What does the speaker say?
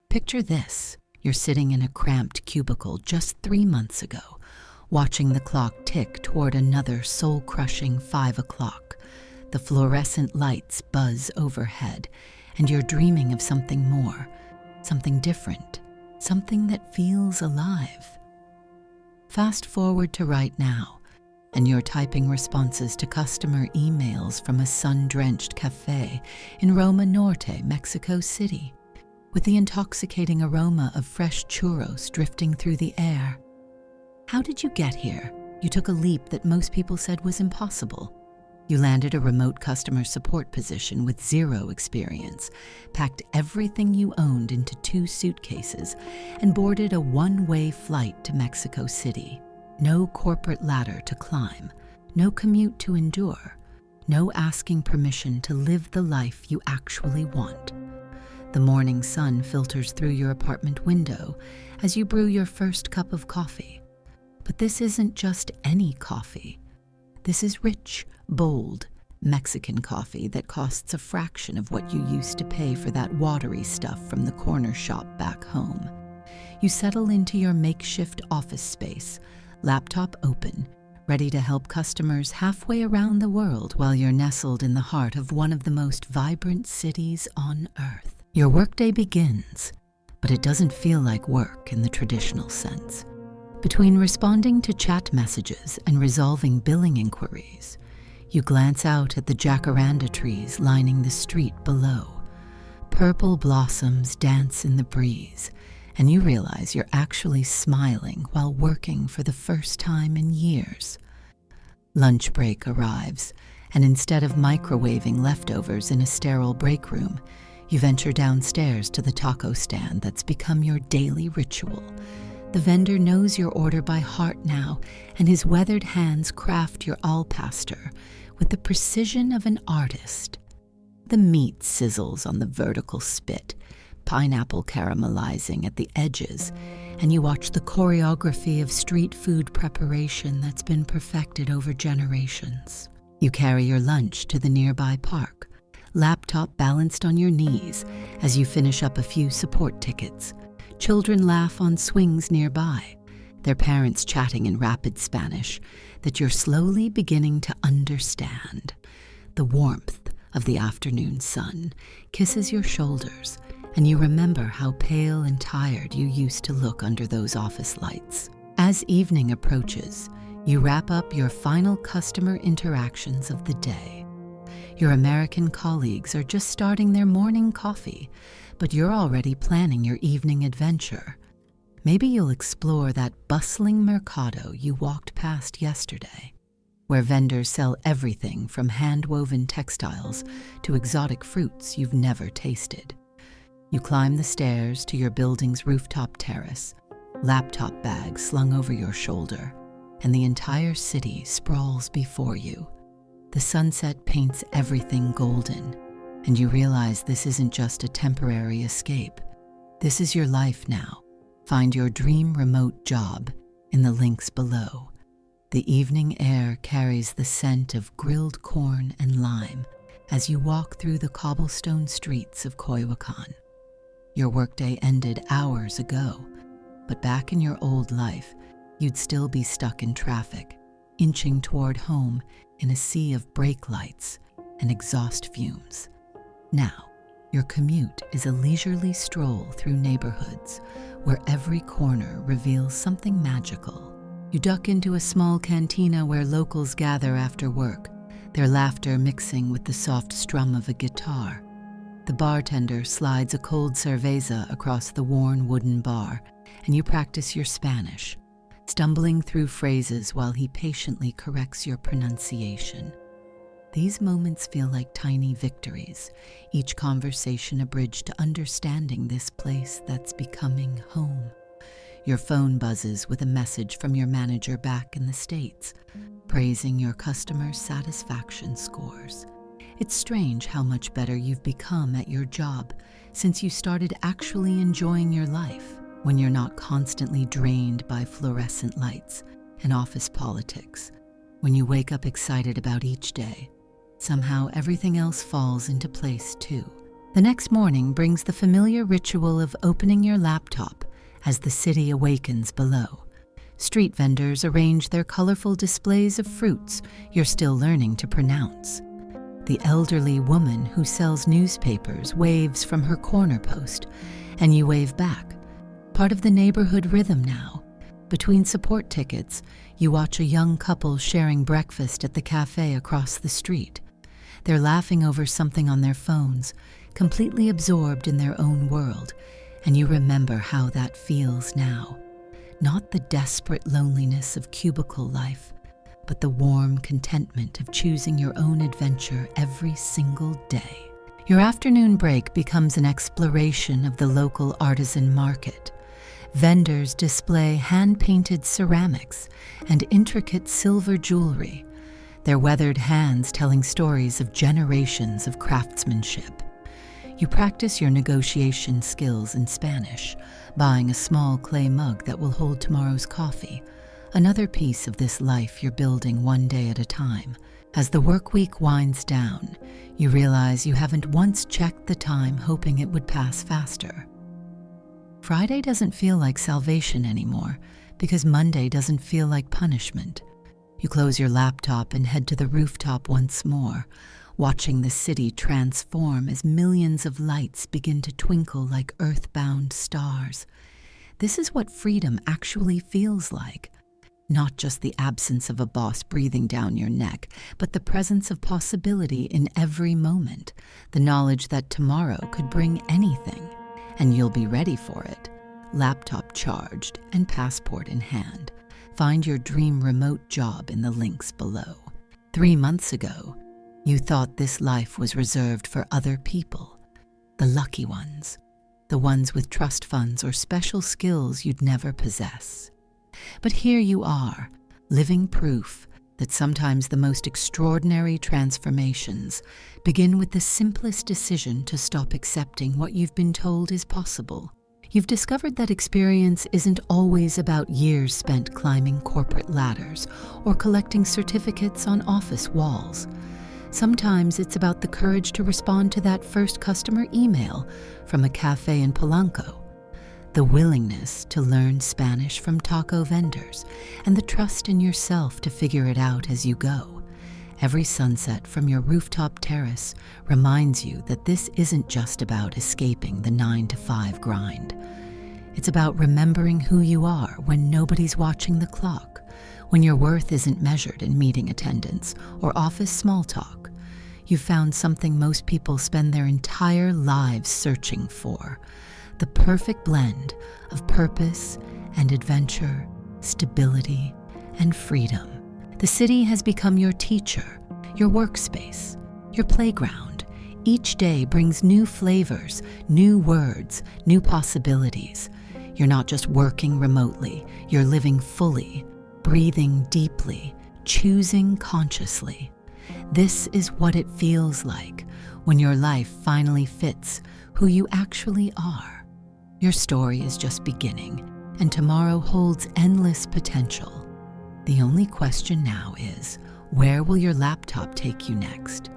Picture this. You're sitting in a cramped cubicle just 3 months ago, watching the clock tick toward another soul-crushing 5 o'clock. The fluorescent lights buzz overhead, and you're dreaming of something more, something different, something that feels alive. Fast forward to right now, and you're typing responses to customer emails from a sun-drenched cafe in Roma Norte, Mexico City, with the intoxicating aroma of fresh churros drifting through the air. How did you get here? You took a leap that most people said was impossible. You landed a remote customer support position with zero experience, packed everything you owned into 2 suitcases, and boarded a one-way flight to Mexico City. No corporate ladder to climb, no commute to endure, no asking permission to live the life you actually want. The morning sun filters through your apartment window as you brew your first cup of coffee. But this isn't just any coffee. This is rich, bold, Mexican coffee that costs a fraction of what you used to pay for that watery stuff from the corner shop back home. You settle into your makeshift office space, laptop open, ready to help customers halfway around the world while you're nestled in the heart of one of the most vibrant cities on Earth. Your workday begins, but it doesn't feel like work in the traditional sense. Between responding to chat messages and resolving billing inquiries, you glance out at the jacaranda trees lining the street below. Purple blossoms dance in the breeze, and you realize you're actually smiling while working for the first time in years. Lunch break arrives, and instead of microwaving leftovers in a sterile break room, you venture downstairs to the taco stand that's become your daily ritual. The vendor knows your order by heart now, and his weathered hands craft your al pastor with the precision of an artist. The meat sizzles on the vertical spit, pineapple caramelizing at the edges, and you watch the choreography of street food preparation that's been perfected over generations. You carry your lunch to the nearby park, laptop balanced on your knees as you finish up a few support tickets. Children laugh on swings nearby, their parents chatting in rapid Spanish that you're slowly beginning to understand. The warmth of the afternoon sun kisses your shoulders, and you remember how pale and tired you used to look under those office lights. As evening approaches, you wrap up your final customer interactions of the day. Your American colleagues are just starting their morning coffee, but you're already planning your evening adventure. Maybe you'll explore that bustling mercado you walked past yesterday, where vendors sell everything from hand-woven textiles to exotic fruits you've never tasted. You climb the stairs to your building's rooftop terrace, laptop bag slung over your shoulder, and the entire city sprawls before you. The sunset paints everything golden, and you realize this isn't just a temporary escape. This is your life now. Find your dream remote job in the links below. The evening air carries the scent of grilled corn and lime as you walk through the cobblestone streets of Coyoacán. Your workday ended hours ago, but back in your old life, you'd still be stuck in traffic, inching toward home in a sea of brake lights and exhaust fumes. Now, your commute is a leisurely stroll through neighborhoods where every corner reveals something magical. You duck into a small cantina where locals gather after work, their laughter mixing with the soft strum of a guitar. The bartender slides a cold cerveza across the worn wooden bar, and you practice your Spanish, stumbling through phrases while he patiently corrects your pronunciation. These moments feel like tiny victories, each conversation a bridge to understanding this place that's becoming home. Your phone buzzes with a message from your manager back in the States, praising your customer satisfaction scores. It's strange how much better you've become at your job since you started actually enjoying your life, when you're not constantly drained by fluorescent lights and office politics. When you wake up excited about each day, somehow everything else falls into place too. The next morning brings the familiar ritual of opening your laptop as the city awakens below. Street vendors arrange their colorful displays of fruits you're still learning to pronounce. The elderly woman who sells newspapers waves from her corner post, and you wave back. Part of the neighborhood rhythm now. Between support tickets, you watch a young couple sharing breakfast at the cafe across the street. They're laughing over something on their phones, completely absorbed in their own world, and you remember how that feels now. Not the desperate loneliness of cubicle life, but the warm contentment of choosing your own adventure every single day. Your afternoon break becomes an exploration of the local artisan market. Vendors display hand-painted ceramics and intricate silver jewelry, their weathered hands telling stories of generations of craftsmanship. You practice your negotiation skills in Spanish, buying a small clay mug that will hold tomorrow's coffee, another piece of this life you're building one day at a time. As the work week winds down, you realize you haven't once checked the time hoping it would pass faster. Friday doesn't feel like salvation anymore because Monday doesn't feel like punishment. You close your laptop and head to the rooftop once more, watching the city transform as millions of lights begin to twinkle like earthbound stars. This is what freedom actually feels like. Not just the absence of a boss breathing down your neck, but the presence of possibility in every moment, the knowledge that tomorrow could bring anything, and you'll be ready for it. Laptop charged and passport in hand. Find your dream remote job in the links below. 3 months ago, you thought this life was reserved for other people, the lucky ones, the ones with trust funds or special skills you'd never possess. But here you are, living proof that sometimes the most extraordinary transformations begin with the simplest decision to stop accepting what you've been told is possible. You've discovered that experience isn't always about years spent climbing corporate ladders or collecting certificates on office walls. Sometimes it's about the courage to respond to that first customer email from a cafe in Polanco, the willingness to learn Spanish from taco vendors, and the trust in yourself to figure it out as you go. Every sunset from your rooftop terrace reminds you that this isn't just about escaping the 9-to-5 grind. It's about remembering who you are when nobody's watching the clock, when your worth isn't measured in meeting attendance or office small talk. You've found something most people spend their entire lives searching for: the perfect blend of purpose and adventure, stability and freedom. The city has become your teacher, your workspace, your playground. Each day brings new flavors, new words, new possibilities. You're not just working remotely, you're living fully, breathing deeply, choosing consciously. This is what it feels like when your life finally fits who you actually are. Your story is just beginning, and tomorrow holds endless potential. The only question now is, where will your laptop take you next?